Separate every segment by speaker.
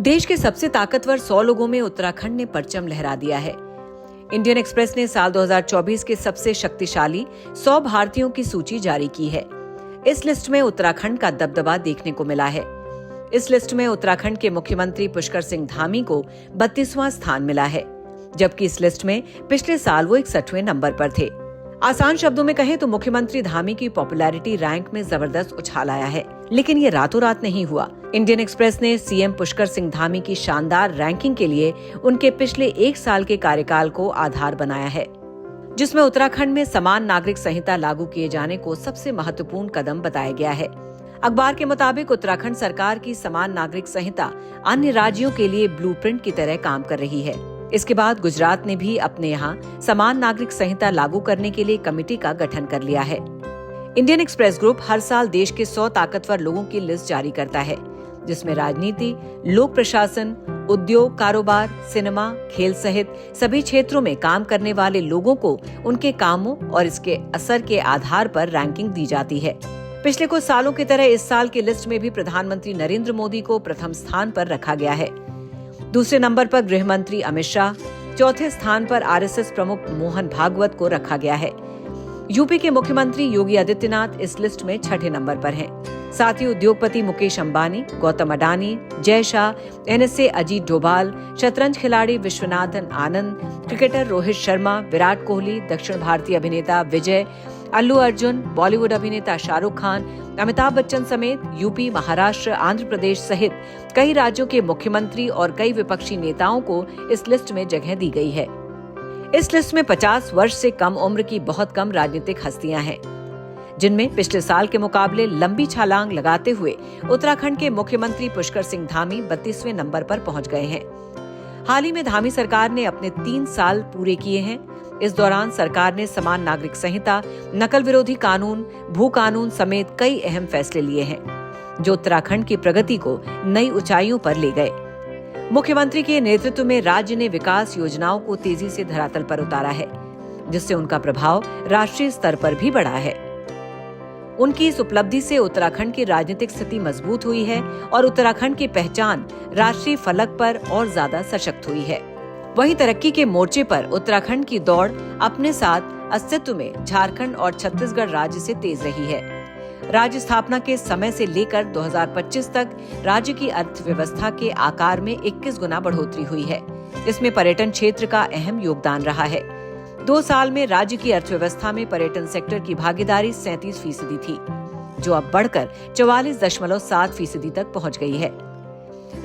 Speaker 1: देश के सबसे ताकतवर 100 लोगों में उत्तराखंड ने परचम लहरा दिया है। इंडियन एक्सप्रेस ने साल 2024 के सबसे शक्तिशाली 100 भारतीयों की सूची जारी की है। इस लिस्ट में उत्तराखंड का दबदबा देखने को मिला है। इस लिस्ट में उत्तराखंड के मुख्यमंत्री पुष्कर सिंह धामी को 32वां स्थान मिला है, जबकि इस लिस्ट में पिछले साल वो 61वें नंबर पर थे। आसान शब्दों में कहें तो मुख्यमंत्री धामी की पॉपुलैरिटी रैंक में जबरदस्त उछाल आया है, लेकिन ये रातों रात नहीं हुआ। इंडियन एक्सप्रेस ने सीएम पुष्कर सिंह धामी की शानदार रैंकिंग के लिए उनके पिछले 1 साल के कार्यकाल को आधार बनाया है, जिसमें उत्तराखंड में समान नागरिक संहिता लागू किए जाने को सबसे महत्वपूर्ण कदम बताया गया है। अखबार के मुताबिक उत्तराखंड सरकार की समान नागरिक संहिता अन्य राज्यों के लिए ब्लूप्रिंट की तरह काम कर रही है। इसके बाद गुजरात ने भी अपने यहाँ समान नागरिक संहिता लागू करने के लिए कमेटी का गठन कर लिया है। इंडियन एक्सप्रेस ग्रुप हर साल देश के 100 ताकतवर लोगों की लिस्ट जारी करता है, जिसमें राजनीति, लोक प्रशासन, उद्योग, कारोबार, सिनेमा, खेल सहित सभी क्षेत्रों में काम करने वाले लोगों को उनके कामों और इसके असर के आधार पर रैंकिंग दी जाती है। पिछले कुछ सालों की तरह इस साल की लिस्ट में भी प्रधानमंत्री नरेंद्र मोदी को प्रथम स्थान पर रखा गया है। दूसरे नंबर पर गृह मंत्री अमित शाह, चौथे स्थान पर आरएसएस प्रमुख मोहन भागवत को रखा गया है। यूपी के मुख्यमंत्री योगी आदित्यनाथ इस लिस्ट में 6ठे नंबर पर हैं। साथ ही उद्योगपति मुकेश अंबानी, गौतम अडानी, जय शाह, एनएसए अजीत डोभाल, शतरंज खिलाड़ी विश्वनाथन आनंद, क्रिकेटर रोहित शर्मा, विराट कोहली, दक्षिण भारतीय अभिनेता विजय, अल्लू अर्जुन, बॉलीवुड अभिनेता शाहरुख खान, अमिताभ बच्चन समेत यूपी, महाराष्ट्र, आंध्र प्रदेश सहित कई राज्यों के मुख्यमंत्री और कई विपक्षी नेताओं को इस लिस्ट में जगह दी गई है। इस लिस्ट में 50 वर्ष से कम उम्र की बहुत कम राजनीतिक हस्तियां हैं, जिनमें पिछले साल के मुकाबले लंबी छलांग लगाते हुए उत्तराखंड के मुख्यमंत्री पुष्कर सिंह धामी 32वें नंबर पर पहुंच गए हैं। हाल ही में धामी सरकार ने अपने 3 साल पूरे किए हैं। इस दौरान सरकार ने समान नागरिक संहिता, नकल विरोधी कानून, भू कानून समेत कई अहम फैसले लिए हैं, जो उत्तराखंड की प्रगति को नई ऊंचाइयों पर ले गए। मुख्यमंत्री के नेतृत्व में राज्य ने विकास योजनाओं को तेजी से धरातल पर उतारा है, जिससे उनका प्रभाव राष्ट्रीय स्तर पर भी बढ़ा है। उनकी इस उपलब्धि से उत्तराखंड की राजनीतिक स्थिति मजबूत हुई है और उत्तराखंड की पहचान राष्ट्रीय फलक पर और ज्यादा सशक्त हुई है। वहीं तरक्की के मोर्चे पर उत्तराखंड की दौड़ अपने साथ अस्तित्व में झारखंड और छत्तीसगढ़ राज्य से तेज रही है। राज्य स्थापना के समय से लेकर 2025 तक राज्य की अर्थव्यवस्था के आकार में 21 गुना बढ़ोतरी हुई है। इसमें पर्यटन क्षेत्र का अहम योगदान रहा है। 2 साल में राज्य की अर्थव्यवस्था में पर्यटन सेक्टर की भागीदारी 37% थी, जो अब बढ़कर 44.7% तक पहुंच गई है।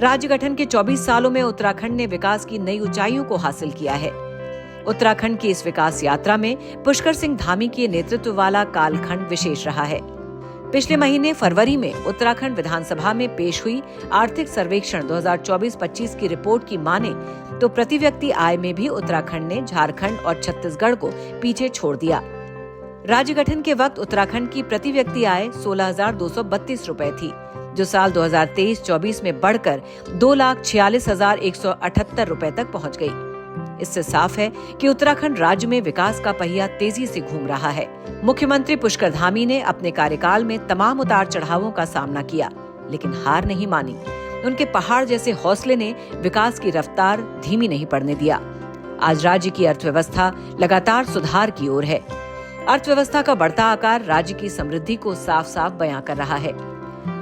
Speaker 1: राज्य गठन के 24 सालों में उत्तराखंड ने विकास की नई ऊंचाइयों को हासिल किया है। उत्तराखंड की इस विकास यात्रा में पुष्कर सिंह धामी के नेतृत्व वाला कालखंड विशेष रहा है। पिछले महीने फरवरी में उत्तराखंड विधानसभा में पेश हुई आर्थिक सर्वेक्षण 2024-25 की रिपोर्ट की माने तो प्रति व्यक्ति आय में भी उत्तराखंड ने झारखंड और छत्तीसगढ़ को पीछे छोड़ दिया। राज्य गठन के वक्त उत्तराखंड की प्रति व्यक्ति आय 16,232 रुपए थी, जो साल 2023-24 में बढ़कर 2,46,178 रुपए तक पहुंच गई। इससे साफ है कि उत्तराखंड राज्य में विकास का पहिया तेजी से घूम रहा है। मुख्यमंत्री पुष्कर धामी ने अपने कार्यकाल में तमाम उतार चढ़ावों का सामना किया, लेकिन हार नहीं मानी। उनके पहाड़ जैसे हौसले ने विकास की रफ्तार धीमी नहीं पड़ने दिया। आज राज्य की अर्थव्यवस्था लगातार सुधार की ओर है। अर्थव्यवस्था का बढ़ता आकार राज्य की समृद्धि को साफ साफ बयां कर रहा है।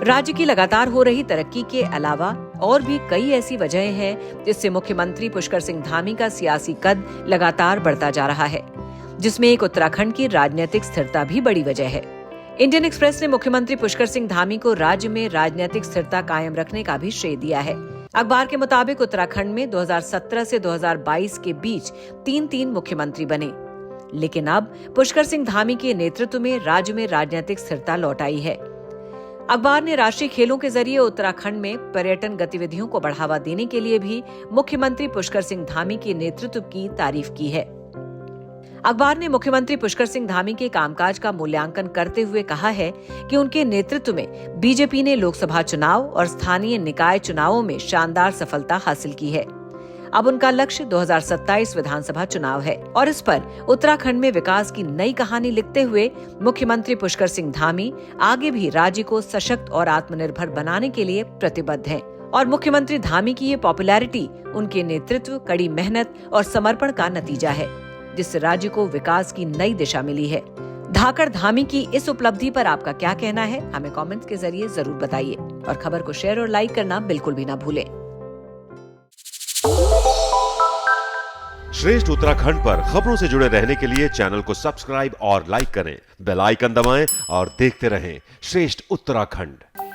Speaker 1: राज्य की लगातार हो रही तरक्की के अलावा और भी कई ऐसी वजहें हैं जिससे मुख्यमंत्री पुष्कर सिंह धामी का सियासी कद लगातार बढ़ता जा रहा है, जिसमें एक उत्तराखंड की राजनीतिक स्थिरता भी बड़ी वजह है। इंडियन एक्सप्रेस ने मुख्यमंत्री पुष्कर सिंह धामी को राज्य में राजनीतिक स्थिरता कायम रखने का भी श्रेय दिया है। अखबार के मुताबिक उत्तराखंड में 2017 से 2022 के बीच 3 मुख्यमंत्री बने, लेकिन अब पुष्कर सिंह धामी के नेतृत्व में राज्य में राजनीतिक स्थिरता लौट आई है। अखबार ने राष्ट्रीय खेलों के जरिए उत्तराखंड में पर्यटन गतिविधियों को बढ़ावा देने के लिए भी मुख्यमंत्री पुष्कर सिंह धामी के नेतृत्व की तारीफ की है। अखबार ने मुख्यमंत्री पुष्कर सिंह धामी के कामकाज का मूल्यांकन करते हुए कहा है कि उनके नेतृत्व में बीजेपी ने लोकसभा चुनाव और स्थानीय निकाय चुनावों में शानदार सफलता हासिल की है। अब उनका लक्ष्य 2027 विधानसभा चुनाव है और इस पर उत्तराखंड में विकास की नई कहानी लिखते हुए मुख्यमंत्री पुष्कर सिंह धामी आगे भी राज्य को सशक्त और आत्मनिर्भर बनाने के लिए प्रतिबद्ध हैं और मुख्यमंत्री धामी की ये पॉपुलैरिटी उनके नेतृत्व, कड़ी मेहनत और समर्पण का नतीजा है, जिससे राज्य को विकास की नई दिशा मिली है। धाकड़ धामी की इस उपलब्धि पर आपका क्या कहना है, हमें कमेंट्स के जरिए जरूर बताइए और खबर को शेयर और लाइक करना बिल्कुल भी ना भूलें।
Speaker 2: श्रेष्ठ उत्तराखंड पर खबरों से जुड़े रहने के लिए चैनल को सब्सक्राइब और लाइक करें, बेल आइकन दबाएं और देखते रहें श्रेष्ठ उत्तराखंड।